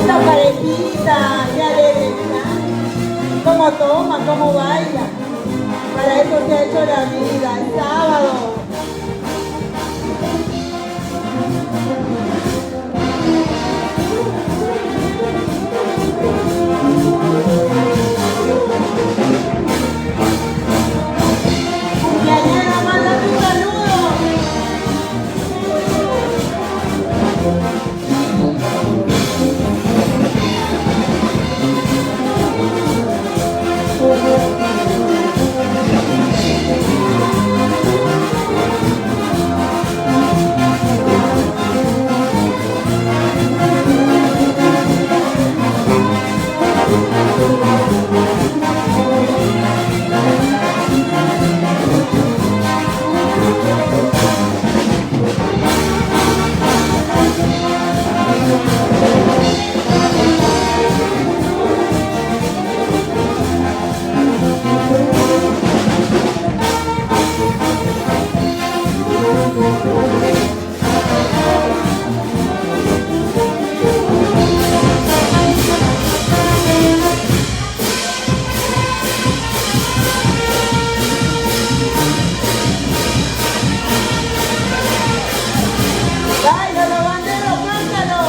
Esa parejita, qué alegre están. Cómo toma, cómo baila. Para eso se ha hecho la vida, el sábado. Cumpleañera, manda tu saludo. Báilalo, bandero, cántalo.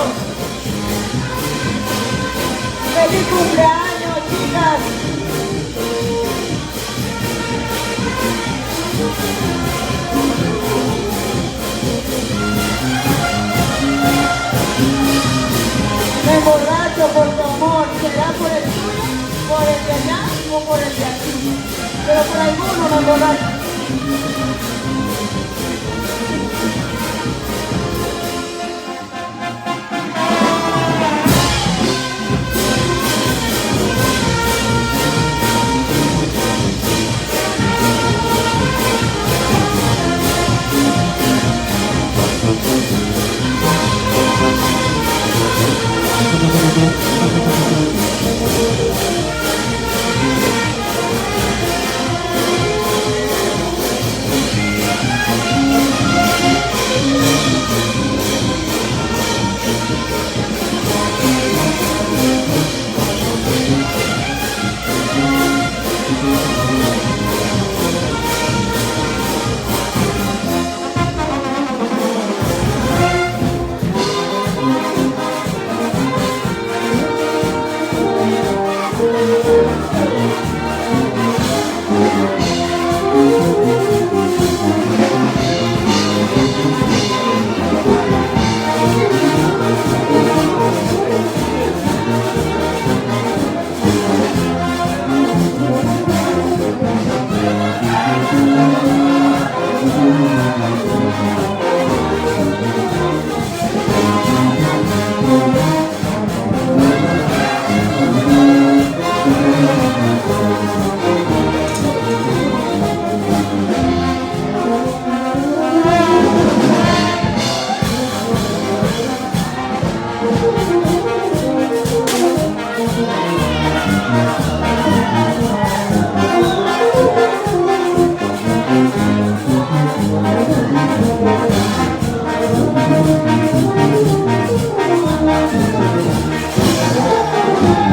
¡Feliz cumpleaños, chicas! Me emborracho por tu amor. ¿Será por el tuyo, por el de allá o por el de aquí? Pero por alguno me emborracho.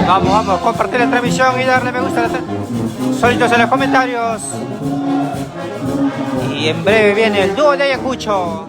Vamos, vamos, compartir la transmisión y darle me gusta solitos en los comentarios. Y en breve viene el dúo de Ayacucho.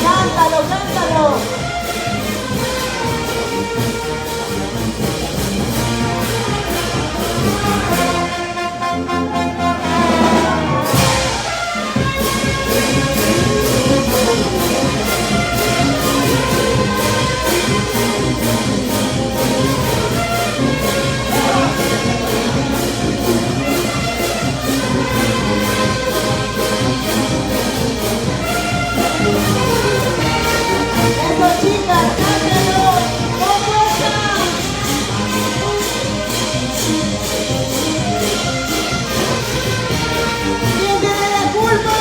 Cántalo, cántalo. Eso, chicas, cántalo. ¡Con fuerza! ¿Quién tiene la culpa?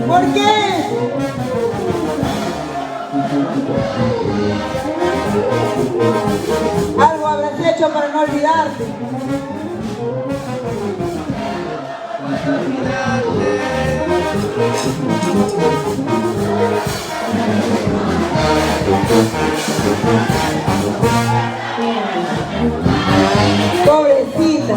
¿Por qué? Algo habrás hecho para no olvidarte. Pobrecita.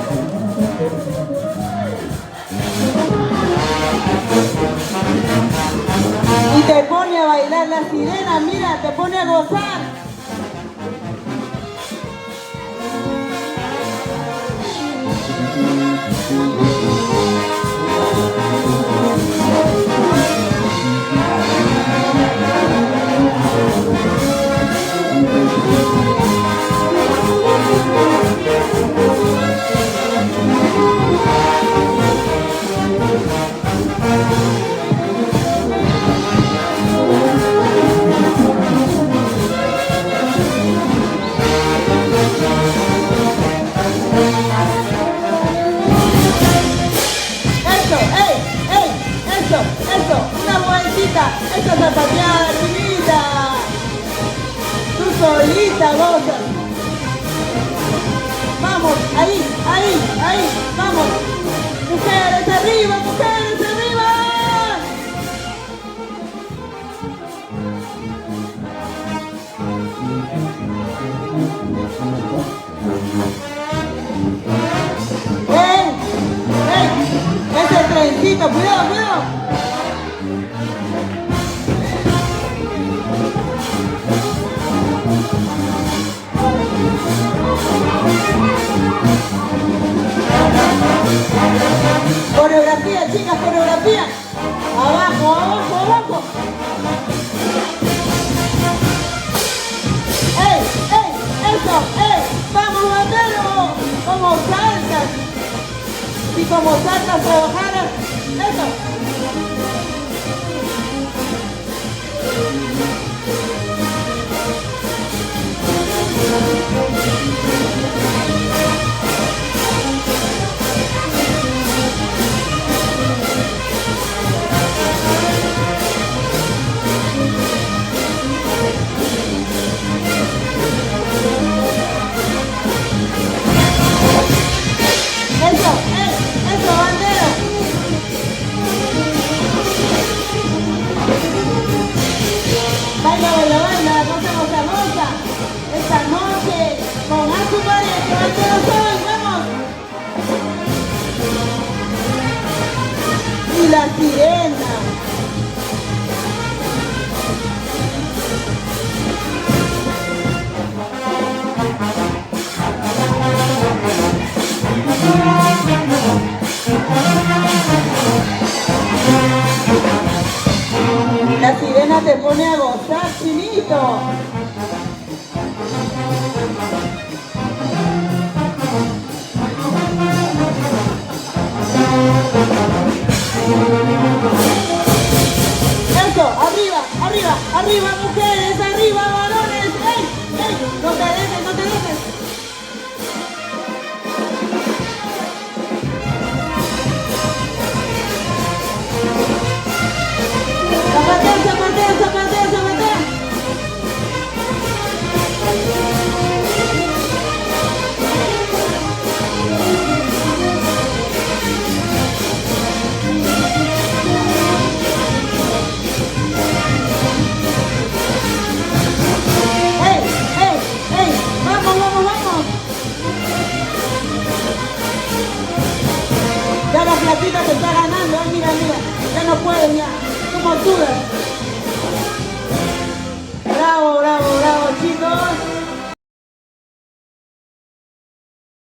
Y te pone a bailar la sirena, mira, te pone a gozar. Esa zapateada, chinita. Tú solita gozas. Vamos, ahí, vamos. Mujeres arriba, mujeres arriba. Ese trencito, cuidado, cuidado. Coreografía, chicas, coreografía. Abajo, abajo, abajo. ¡Ey, eso! ¡Vamos, bandero! Como saltas. Y como saltas trabajaras. ¡Eso! la sirena. La sirena te pone a gozar, chinito. Eso, arriba, arriba, arriba, mujeres, arriba, varones. ¡Ey! ¡Ey! No te dejes, no te dejes. Zapatea, zapatea, zapatea, zapatea. ¡Ey! ¡Ey! ¡Ey! ¡Vamos, vamos, vamos! Ya la platita te está ganando, mira, mira. Ya no puedes, ya. Como dudas.